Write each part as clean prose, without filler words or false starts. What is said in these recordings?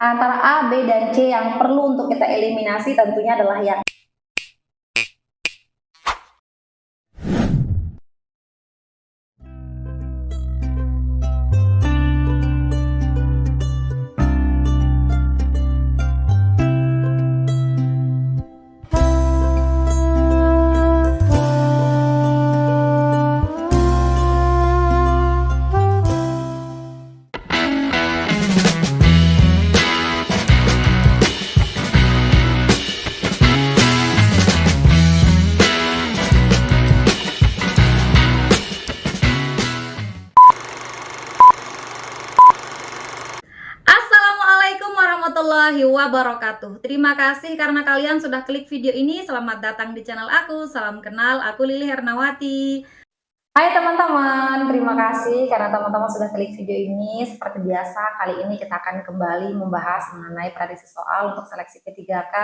Antara A, B, dan C yang perlu untuk kita eliminasi tentunya adalah yang Assalamualaikum warahmatullahi wabarakatuh. Terima kasih karena kalian sudah klik video ini. Selamat datang di channel aku. Salam kenal, aku Lili Hernawati. Hai teman-teman, terima kasih karena teman-teman sudah klik video ini. Seperti biasa, kali ini kita akan kembali membahas mengenai prediksi soal untuk seleksi P3K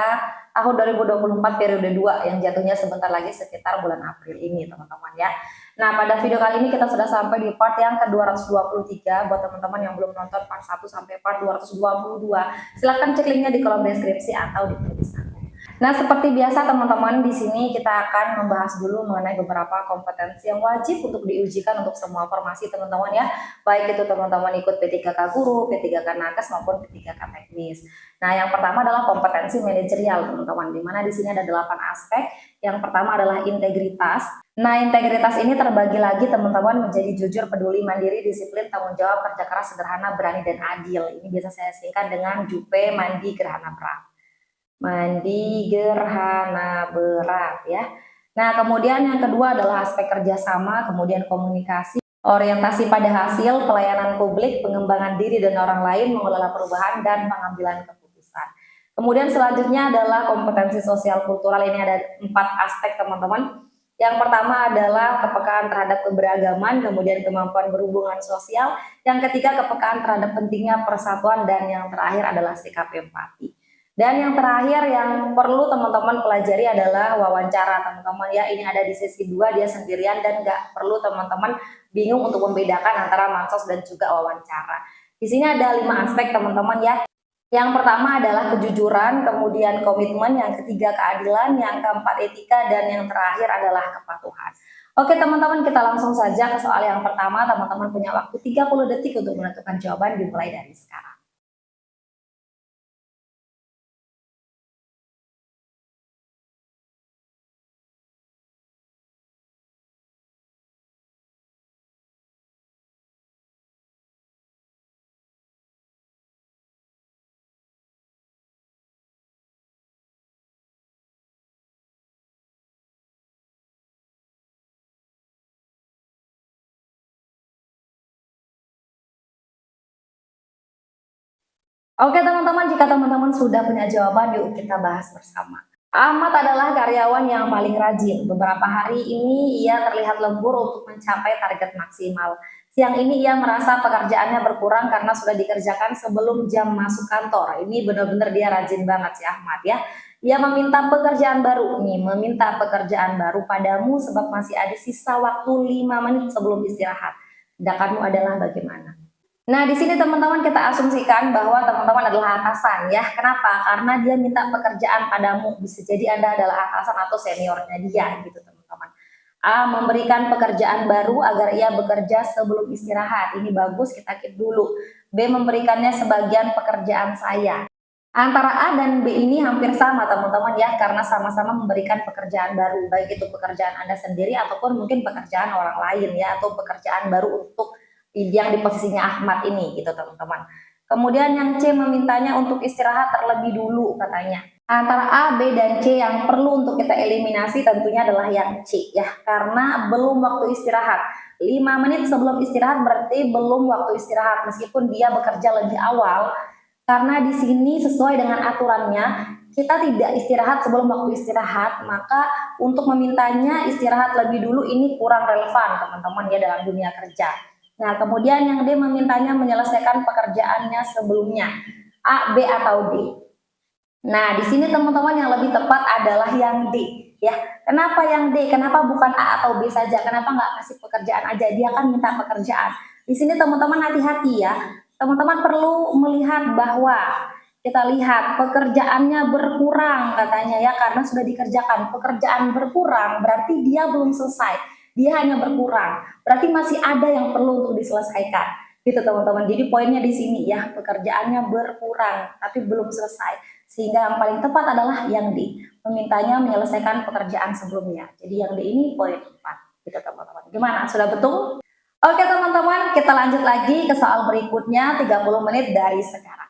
tahun 2024 periode 2 yang jatuhnya sebentar lagi sekitar bulan April ini, teman-teman ya. Nah, pada video kali ini kita sudah sampai di part yang ke-223. Buat teman-teman yang belum nonton part 1 sampai part 222, silahkan cek linknya di kolom deskripsi atau di tulisan. Nah, seperti biasa teman-teman, di sini kita akan membahas dulu mengenai beberapa kompetensi yang wajib untuk diujikan untuk semua formasi teman-teman ya. Baik itu teman-teman ikut P3K Guru, P3K Nakes maupun P3K Teknis. Nah, yang pertama adalah kompetensi manajerial teman-teman, di mana di sini ada 8 aspek. Yang pertama adalah integritas. Nah, integritas ini terbagi lagi teman-teman menjadi jujur, peduli, mandiri, disiplin, tanggung jawab, kerja keras, sederhana, berani, dan adil. Ini biasa saya singkat dengan JUPE, Mandi, Gerhana, Berat. Mandi, gerhana, berat ya. Nah, kemudian yang kedua adalah aspek kerjasama, kemudian komunikasi, orientasi pada hasil, pelayanan publik, pengembangan diri dan orang lain, mengelola perubahan, dan pengambilan keputusan. Kemudian selanjutnya adalah kompetensi sosial kultural. Ini ada 4 aspek teman-teman. Yang pertama adalah kepekaan terhadap keberagaman, kemudian kemampuan berhubungan sosial, yang ketiga kepekaan terhadap pentingnya persatuan, dan yang terakhir adalah sikap empati. Dan yang terakhir yang perlu teman-teman pelajari adalah wawancara teman-teman ya. Ini ada di sesi 2, dia sendirian dan nggak perlu teman-teman bingung untuk membedakan antara mansos dan juga wawancara. Di sini ada 5 aspek teman-teman ya. Yang pertama adalah kejujuran, kemudian komitmen, yang ketiga keadilan, yang keempat etika, dan yang terakhir adalah kepatuhan. Oke teman-teman, kita langsung saja ke soal yang pertama. Teman-teman punya waktu 30 detik untuk menentukan jawaban, dimulai dari sekarang. Oke teman-teman, jika teman-teman sudah punya jawaban, yuk kita bahas bersama. Ahmad adalah karyawan yang paling rajin. Beberapa hari ini ia terlihat lembur untuk mencapai target maksimal. Siang ini ia merasa pekerjaannya berkurang karena sudah dikerjakan sebelum jam masuk kantor. Ini benar-benar dia rajin banget si Ahmad ya. Ia meminta pekerjaan baru meminta pekerjaan baru padamu sebab masih ada sisa waktu 5 menit sebelum istirahat. Tindakanmu adalah bagaimana? Nah, di sini teman-teman kita asumsikan bahwa teman-teman adalah atasan ya. Kenapa? Karena dia minta pekerjaan padamu. Bisa jadi Anda adalah atasan atau seniornya dia gitu teman-teman. A, memberikan pekerjaan baru agar ia bekerja sebelum istirahat. Ini bagus, kita keep dulu. B, memberikannya sebagian pekerjaan saya. Antara A dan B ini hampir sama teman-teman ya, karena sama-sama memberikan pekerjaan baru. Baik itu pekerjaan Anda sendiri ataupun mungkin pekerjaan orang lain ya, atau pekerjaan baru untuk yang di posisinya Ahmad ini gitu teman-teman. Kemudian yang C memintanya untuk istirahat terlebih dulu katanya. Antara A, B, dan C yang perlu untuk kita eliminasi tentunya adalah yang C ya, karena belum waktu istirahat. 5 menit sebelum istirahat berarti belum waktu istirahat meskipun dia bekerja lebih awal, karena di sini sesuai dengan aturannya kita tidak istirahat sebelum waktu istirahat, maka untuk memintanya istirahat lebih dulu ini kurang relevan teman-teman ya dalam dunia kerja. Nah, kemudian yang D memintanya menyelesaikan pekerjaannya sebelumnya, A, B, atau D. Nah, di sini teman-teman yang lebih tepat adalah yang D. Ya, kenapa yang D? Kenapa bukan A atau B saja? Kenapa nggak kasih pekerjaan aja? Dia kan minta pekerjaan. Di sini teman-teman hati-hati ya. Teman-teman perlu melihat bahwa kita lihat pekerjaannya berkurang katanya ya, karena sudah dikerjakan. Pekerjaan berkurang berarti dia belum selesai, dia hanya berkurang, berarti masih ada yang perlu untuk diselesaikan gitu teman-teman. Jadi poinnya di sini ya, pekerjaannya berkurang tapi belum selesai, sehingga yang paling tepat adalah yang D, memintanya menyelesaikan pekerjaan sebelumnya. Jadi yang D ini poin 4 gitu teman-teman. Gimana, sudah betul? Oke teman-teman, kita lanjut lagi ke soal berikutnya, 30 menit dari sekarang.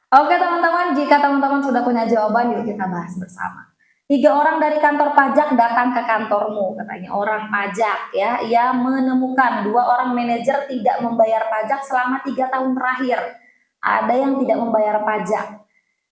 Oke teman-teman, jika teman-teman sudah punya jawaban, yuk kita bahas bersama. 3 orang dari kantor pajak datang ke kantormu, katanya orang pajak ya, ia menemukan 2 orang manajer tidak membayar pajak selama 3 tahun terakhir. Ada yang tidak membayar pajak,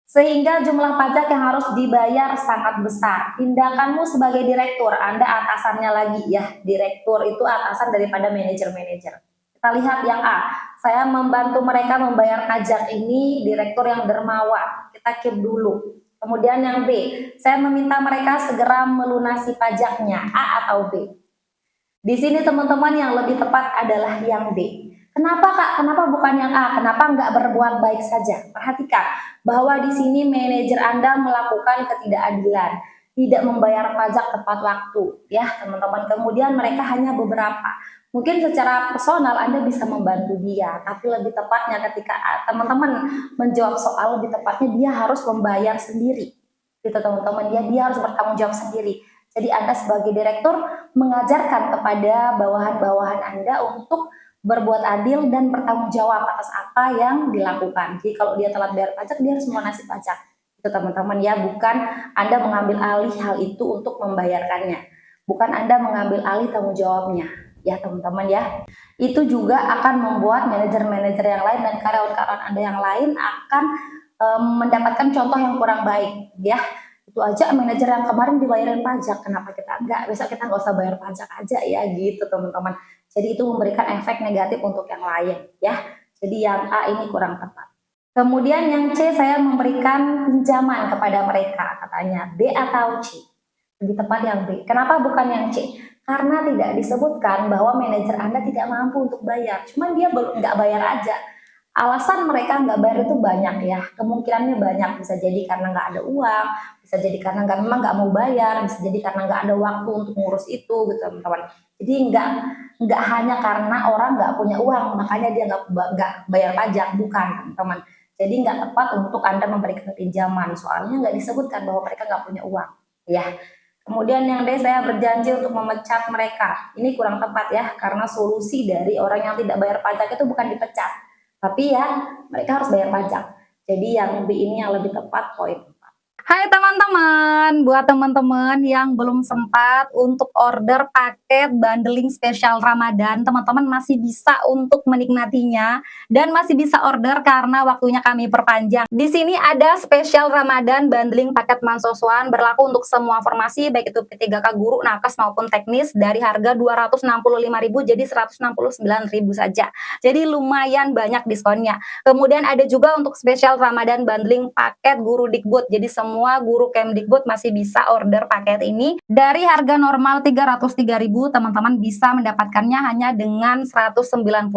sehingga jumlah pajak yang harus dibayar sangat besar. Tindakanmu sebagai direktur, Anda atasannya lagi ya, direktur itu atasan daripada manajer-manajer. Kita lihat yang A, saya membantu mereka membayar pajak, ini direktur yang dermawan, kita keep dulu. Kemudian yang B, saya meminta mereka segera melunasi pajaknya, A atau B. Di sini teman-teman yang lebih tepat adalah yang D. Kenapa Kak? Kenapa bukan yang A? Kenapa nggak berbuat baik saja? Perhatikan bahwa di sini manajer Anda melakukan ketidakadilan, tidak membayar pajak tepat waktu, ya teman-teman. Kemudian mereka hanya beberapa. Mungkin secara personal Anda bisa membantu dia, tapi lebih tepatnya ketika teman-teman menjawab soal, lebih tepatnya dia harus membayar sendiri. Gitu teman-teman, dia harus bertanggung jawab sendiri. Jadi Anda sebagai direktur mengajarkan kepada bawahan-bawahan Anda untuk berbuat adil dan bertanggung jawab atas apa yang dilakukan. Jadi kalau dia telat bayar pajak, dia harus melunasi pajak. Itu teman-teman ya, bukan Anda mengambil alih hal itu untuk membayarkannya. Bukan Anda mengambil alih tanggung jawabnya. Ya teman-teman ya, itu juga akan membuat manajer-manajer yang lain dan karyawan-karyawan Anda yang lain akan mendapatkan contoh yang kurang baik ya. Itu aja manajer yang kemarin dibayarin pajak, kenapa kita enggak, besok kita nggak usah bayar pajak aja ya gitu teman-teman. Jadi itu memberikan efek negatif untuk yang lain ya. Jadi yang A ini kurang tepat. Kemudian yang C, saya memberikan pinjaman kepada mereka, katanya B atau C. Lebih tepat yang B. Kenapa bukan yang C? Karena tidak disebutkan bahwa manajer Anda tidak mampu untuk bayar, cuman dia belum nggak bayar aja. Alasan mereka nggak bayar itu banyak ya, kemungkinannya banyak, bisa jadi karena nggak ada uang, bisa jadi karena memang nggak mau bayar, bisa jadi karena nggak ada waktu untuk ngurus itu gitu teman-teman. Jadi nggak hanya karena orang nggak punya uang makanya dia nggak bayar pajak, bukan teman-teman. Jadi nggak tepat untuk Anda memberikan pinjaman, soalnya nggak disebutkan bahwa mereka nggak punya uang ya. Kemudian yang D, saya berjanji untuk memecat mereka. Ini kurang tepat ya, karena solusi dari orang yang tidak bayar pajak itu bukan dipecat, tapi ya mereka harus bayar pajak. Jadi yang B ini yang lebih tepat, poin. Hai teman-teman, buat teman-teman yang belum sempat untuk order paket bundling spesial Ramadan, teman-teman masih bisa untuk menikmatinya dan masih bisa order karena waktunya kami perpanjang. Di sini ada spesial Ramadan bundling paket Mansoswan berlaku untuk semua formasi baik itu P3K guru, nakes maupun teknis dari harga 265.000 jadi 169.000 saja. Jadi lumayan banyak diskonnya. Kemudian ada juga untuk spesial Ramadan bundling paket guru Dikbud. Jadi semua guru Kemdikbud masih bisa order paket ini. Dari harga normal 303.000, teman-teman bisa mendapatkannya hanya dengan 195.000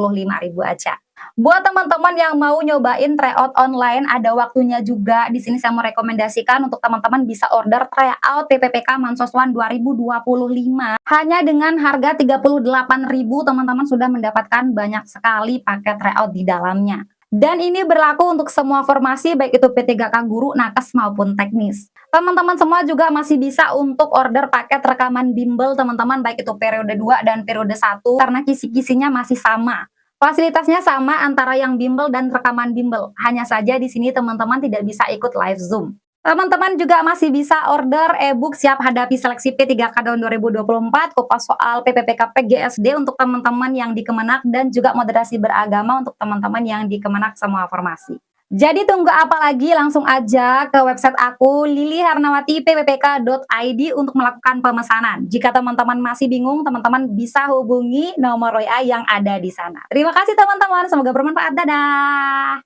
aja. Buat teman-teman yang mau nyobain tryout online, ada waktunya juga. Di sini saya mau rekomendasikan untuk teman-teman bisa order tryout PPPK Mansoswan 2025. Hanya dengan harga 38.000, teman-teman sudah mendapatkan banyak sekali paket tryout di dalamnya. Dan ini berlaku untuk semua formasi baik itu P3K guru, nakes maupun teknis. Teman-teman semua juga masih bisa untuk order paket rekaman bimbel teman-teman baik itu periode 2 dan periode 1 karena kisi-kisinya masih sama. Fasilitasnya sama antara yang bimbel dan rekaman bimbel. Hanya saja di sini teman-teman tidak bisa ikut live Zoom. Teman-teman juga masih bisa order e-book siap hadapi seleksi P3K tahun 2024, kupas soal PPPK PGSD untuk teman-teman yang di Kemenak dan juga moderasi beragama untuk teman-teman yang di Kemenak semua formasi. Jadi tunggu apa lagi, langsung aja ke website aku liliharnawati.pppk.id untuk melakukan pemesanan. Jika teman-teman masih bingung, teman-teman bisa hubungi nomor WA yang ada di sana. Terima kasih teman-teman, semoga bermanfaat. Dadah.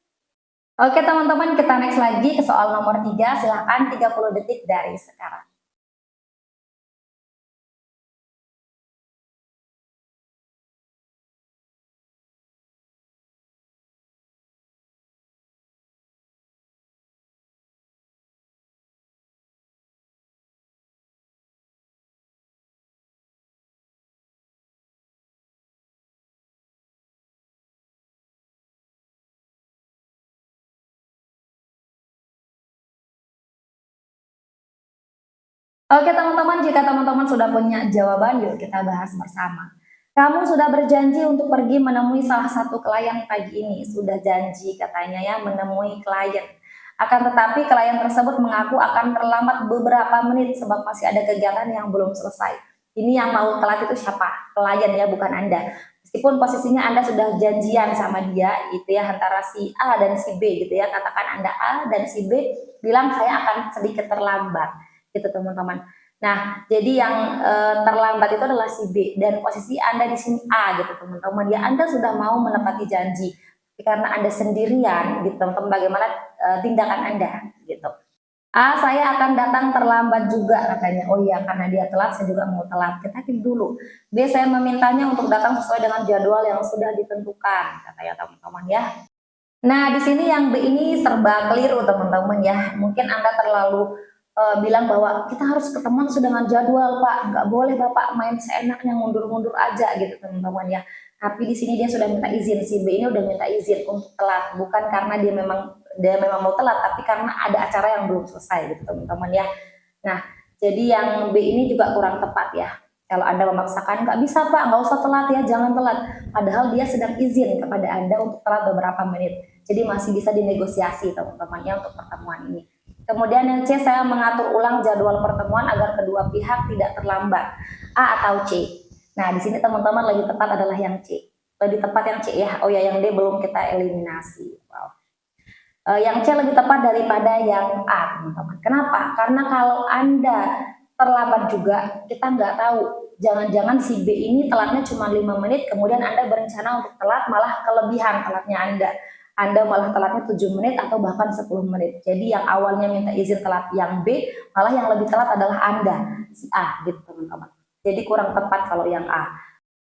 Oke teman-teman, kita next lagi ke soal nomor 3. Silahkan 30 detik dari sekarang. Oke teman-teman, jika teman-teman sudah punya jawaban, yuk kita bahas bersama. Kamu sudah berjanji untuk pergi menemui salah satu klien pagi ini. Sudah janji katanya ya menemui klien. Akan tetapi klien tersebut mengaku akan terlambat beberapa menit sebab masih ada kegiatan yang belum selesai. Ini yang mau telat itu siapa? Klien ya, bukan Anda. Meskipun posisinya Anda sudah janjian sama dia gitu ya, antara si A dan si B gitu ya. Katakan Anda A dan si B bilang saya akan sedikit terlambat gitu teman-teman. Nah, jadi yang terlambat itu adalah si B dan posisi Anda di sini A gitu teman-teman. Ya Anda sudah mau menepati janji, karena Anda sendirian gitu teman-teman. Bagaimana tindakan Anda gitu? A, saya akan datang terlambat juga katanya. Oh iya, karena dia telat, saya juga mau telat. Kita cek dulu. B, saya memintanya untuk datang sesuai dengan jadwal yang sudah ditentukan, katanya teman-teman ya. Nah, di sini yang B ini serba keliru teman-teman ya. Mungkin Anda terlalu bilang bahwa kita harus ketemuan sesuai dengan jadwal Pak, nggak boleh Bapak main seenaknya mundur-mundur aja gitu teman-teman ya. Tapi di sini dia sudah minta izin, si B ini udah minta izin untuk telat, bukan karena dia memang mau telat, tapi karena ada acara yang belum selesai gitu teman-teman ya. Nah, jadi yang B ini juga kurang tepat ya. Kalau Anda memaksakan, nggak bisa Pak, nggak usah telat ya, jangan telat. Padahal dia sedang izin kepada Anda untuk telat beberapa menit. Jadi masih bisa dinegosiasi teman-teman ya untuk pertemuan ini. Kemudian yang C, saya mengatur ulang jadwal pertemuan agar kedua pihak tidak terlambat. A atau C. Nah, di sini teman-teman lebih tepat adalah yang C. Lebih tepat yang C ya. Oh ya, yang D belum kita eliminasi. Wow. Yang C lebih tepat daripada yang A, teman-teman. Kenapa? Karena kalau Anda terlambat juga, kita nggak tahu. Jangan-jangan si B ini telatnya cuma 5 menit, kemudian Anda berencana untuk telat, malah kelebihan telatnya Anda. Anda malah telatnya 7 menit atau bahkan 10 menit. Jadi yang awalnya minta izin telat yang B, malah yang lebih telat adalah Anda, si A gitu teman-teman. Jadi kurang tepat kalau yang A.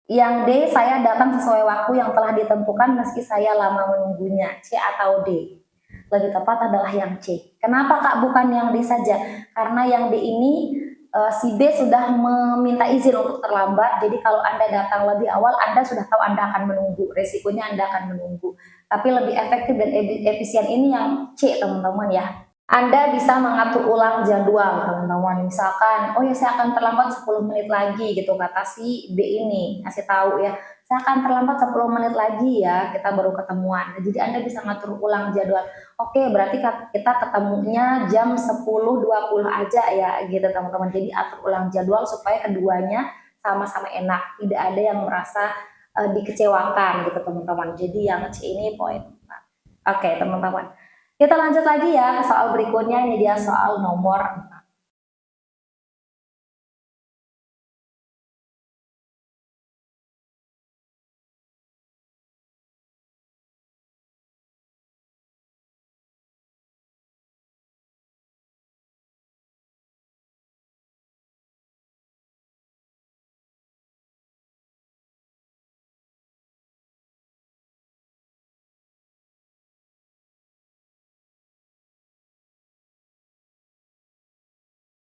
Yang D, saya datang sesuai waktu yang telah ditentukan meski saya lama menunggunya, C atau D. Lebih tepat adalah yang C. Kenapa Kak bukan yang D saja? Karena yang D ini si B sudah meminta izin untuk terlambat. Jadi kalau Anda datang lebih awal, Anda sudah tahu Anda akan menunggu. Resikonya Anda akan menunggu. Tapi lebih efektif dan efisien ini yang C teman-teman ya. Anda bisa mengatur ulang jadwal teman-teman. Misalkan, oh ya saya akan terlambat 10 menit lagi gitu kata si B ini. Kasih tahu ya, saya akan terlambat 10 menit lagi ya, kita baru ketemuan. Nah, jadi Anda bisa ngatur ulang jadwal. Oke, berarti kita ketemunya jam 10.20 aja ya gitu teman-teman. Jadi atur ulang jadwal supaya keduanya sama-sama enak. Tidak ada yang merasa dikecewakan gitu teman-teman. Jadi yang C ini poin 4. Oke teman-teman. Kita lanjut lagi ya ke soal berikutnya, ini dia soal nomor 4.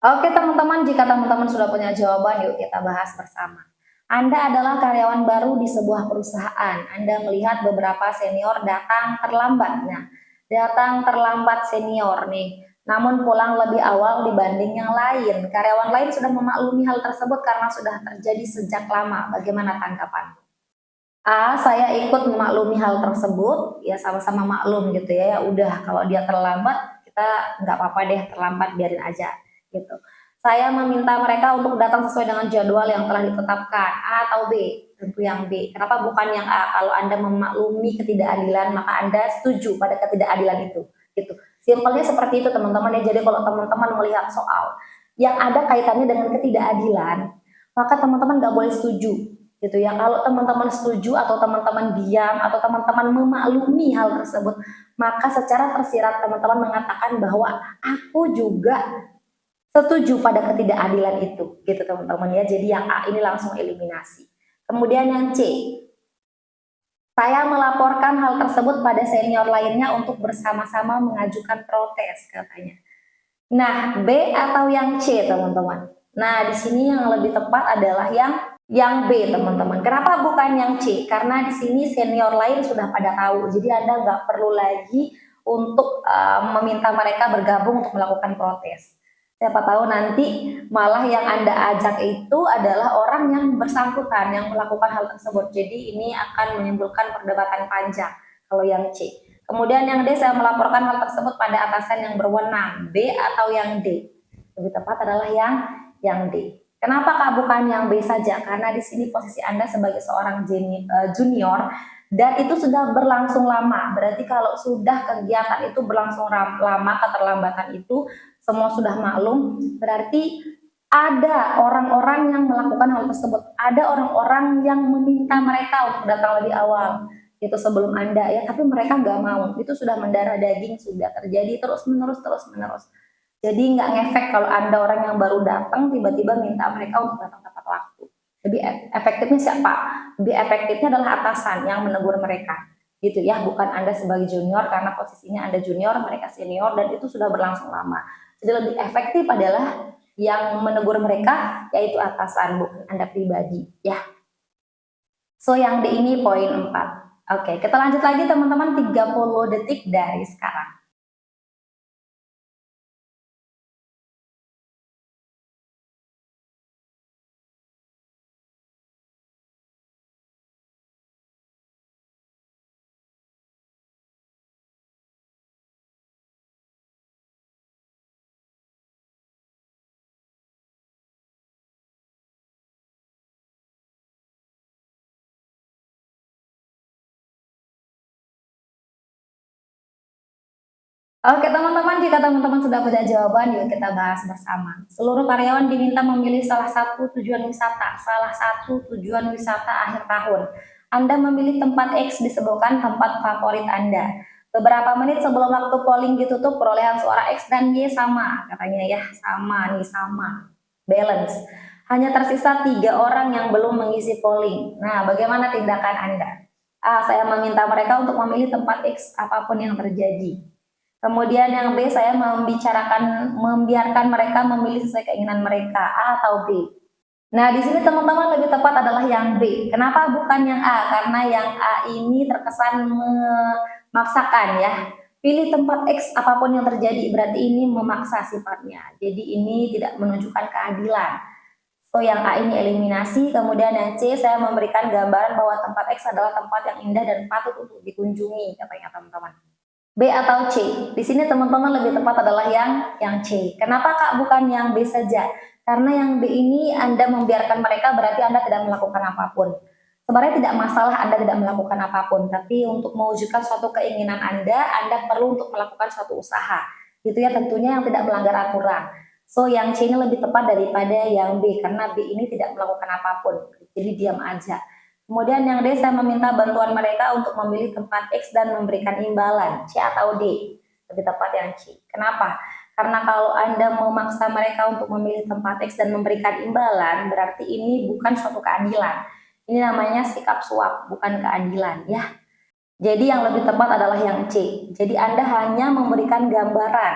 Oke teman-teman, jika teman-teman sudah punya jawaban, yuk kita bahas bersama. Anda adalah karyawan baru di sebuah perusahaan. Anda melihat beberapa senior datang terlambat. Nah, datang terlambat senior nih, namun pulang lebih awal dibanding yang lain. Karyawan lain sudah memaklumi hal tersebut karena sudah terjadi sejak lama. Bagaimana tanggapan? A, saya ikut memaklumi hal tersebut, ya sama-sama maklum gitu ya. Ya udah, kalau dia terlambat, kita nggak apa-apa deh terlambat, biarin aja gitu. Saya meminta mereka untuk datang sesuai dengan jadwal yang telah ditetapkan. A atau B? Tentu yang B. Kenapa bukan yang A? Kalau Anda memaklumi ketidakadilan, maka Anda setuju pada ketidakadilan itu. Gitu. Simpelnya seperti itu teman-teman ya. Jadi kalau teman-teman melihat soal yang ada kaitannya dengan ketidakadilan, maka teman-teman nggak boleh setuju. Gitu ya. Kalau teman-teman setuju atau teman-teman diam atau teman-teman memaklumi hal tersebut, maka secara tersirat teman-teman mengatakan bahwa aku juga setuju pada ketidakadilan itu, gitu teman-teman ya. Jadi yang A ini langsung eliminasi. Kemudian yang C, saya melaporkan hal tersebut pada senior lainnya untuk bersama-sama mengajukan protes katanya. Nah, B atau yang C teman-teman? Nah, di sini yang lebih tepat adalah yang B teman-teman. Kenapa bukan yang C? Karena di sini senior lain sudah pada tahu. Jadi Anda nggak perlu lagi untuk meminta mereka bergabung untuk melakukan protes. Siapa tahu nanti malah yang Anda ajak itu adalah orang yang bersangkutan yang melakukan hal tersebut. Jadi ini akan menimbulkan perdebatan panjang kalau yang C. Kemudian yang D, saya melaporkan hal tersebut pada atasan yang berwenang. B atau yang D? Lebih tepat adalah yang D. Kenapa Kak bukan yang B saja? Karena di sini posisi Anda sebagai seorang junior dan itu sudah berlangsung lama. Berarti kalau sudah kegiatan itu berlangsung lama, keterlambatan itu semua sudah maklum, berarti ada orang-orang yang melakukan hal tersebut. Ada orang-orang yang meminta mereka untuk datang lebih awal, itu sebelum Anda ya, tapi mereka nggak mau. Itu sudah mendarah daging, sudah terjadi terus-menerus. Jadi nggak ngefek kalau Anda orang yang baru datang tiba-tiba minta mereka untuk datang tepat waktu. Lebih efektifnya siapa? Lebih efektifnya adalah atasan yang menegur mereka. Gitu ya, bukan Anda sebagai junior karena posisinya Anda junior, mereka senior dan itu sudah berlangsung lama. Jadi lebih efektif adalah yang menegur mereka yaitu atasan, bukan Anda pribadi ya. So yang D ini poin 4. Oke, kita lanjut lagi teman-teman, 30 detik dari sekarang. Oke teman-teman, jika teman-teman sudah punya jawaban, yuk kita bahas bersama. Seluruh karyawan diminta memilih salah satu tujuan wisata akhir tahun. Anda memilih tempat X disebutkan tempat favorit Anda. Beberapa menit sebelum waktu polling ditutup, perolehan suara X dan Y sama, katanya ya, sama, balance. Hanya tersisa 3 orang yang belum mengisi polling. Nah, bagaimana tindakan Anda? A, saya meminta mereka untuk memilih tempat X apapun yang terjadi. Kemudian yang B, saya membiarkan mereka memilih sesuai keinginan mereka, A atau B. Nah, di sini teman-teman lebih tepat adalah yang B. Kenapa bukan yang A? Karena yang A ini terkesan memaksakan ya. Pilih tempat X apapun yang terjadi, berarti ini memaksa sifatnya. Jadi ini tidak menunjukkan keadilan. So yang A ini eliminasi. Kemudian yang C, saya memberikan gambaran bahwa tempat X adalah tempat yang indah dan patut untuk dikunjungi, katanya teman-teman. B atau C? Di sini teman-teman lebih tepat adalah yang C. Kenapa Kak bukan yang B saja? Karena yang B ini Anda membiarkan mereka berarti Anda tidak melakukan apapun. Sebenarnya tidak masalah Anda tidak melakukan apapun, tapi untuk mewujudkan suatu keinginan Anda perlu untuk melakukan suatu usaha. Gitu ya, tentunya yang tidak melanggar aturan. So yang C ini lebih tepat daripada yang B karena B ini tidak melakukan apapun. Jadi diam aja. Kemudian yang D, saya meminta bantuan mereka untuk memilih tempat X dan memberikan imbalan, C atau D. Lebih tepat yang C. Kenapa? Karena kalau Anda memaksa mereka untuk memilih tempat X dan memberikan imbalan, berarti ini bukan suatu keadilan. Ini namanya sikap suap, bukan keadilan ya. Jadi yang lebih tepat adalah yang C. Jadi Anda hanya memberikan gambaran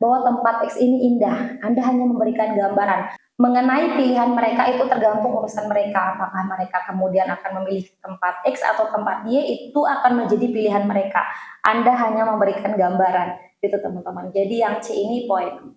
bahwa tempat X ini indah. Anda hanya memberikan gambaran. Mengenai pilihan mereka itu tergantung urusan mereka. Apakah mereka kemudian akan memilih tempat X atau tempat Y, itu akan menjadi pilihan mereka. Anda hanya memberikan gambaran, gitu teman-teman. Jadi yang C ini poin 4.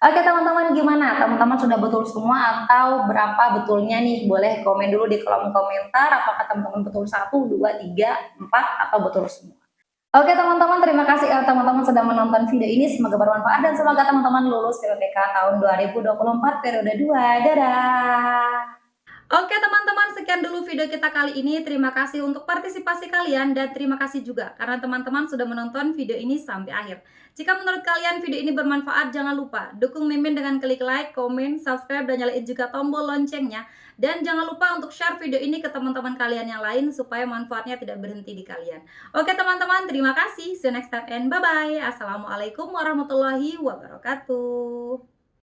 Oke teman-teman, gimana? Teman-teman sudah betul semua atau berapa betulnya nih? Boleh komen dulu di kolom komentar apakah teman-teman betul 1, 2, 3, 4 atau betul semua. Oke teman-teman, terima kasih ya teman-teman sudah menonton video ini. Semoga bermanfaat dan semoga teman-teman lulus PPK tahun 2024 periode 2. Dadah! Oke teman-teman, sekian dulu video kita kali ini. Terima kasih untuk partisipasi kalian dan terima kasih juga karena teman-teman sudah menonton video ini sampai akhir. Jika menurut kalian video ini bermanfaat, jangan lupa dukung Mimin dengan klik like, komen, subscribe, dan nyalain juga tombol loncengnya. Dan jangan lupa untuk share video ini ke teman-teman kalian yang lain supaya manfaatnya tidak berhenti di kalian. Oke teman-teman, terima kasih. See you next time and bye-bye. Assalamualaikum warahmatullahi wabarakatuh.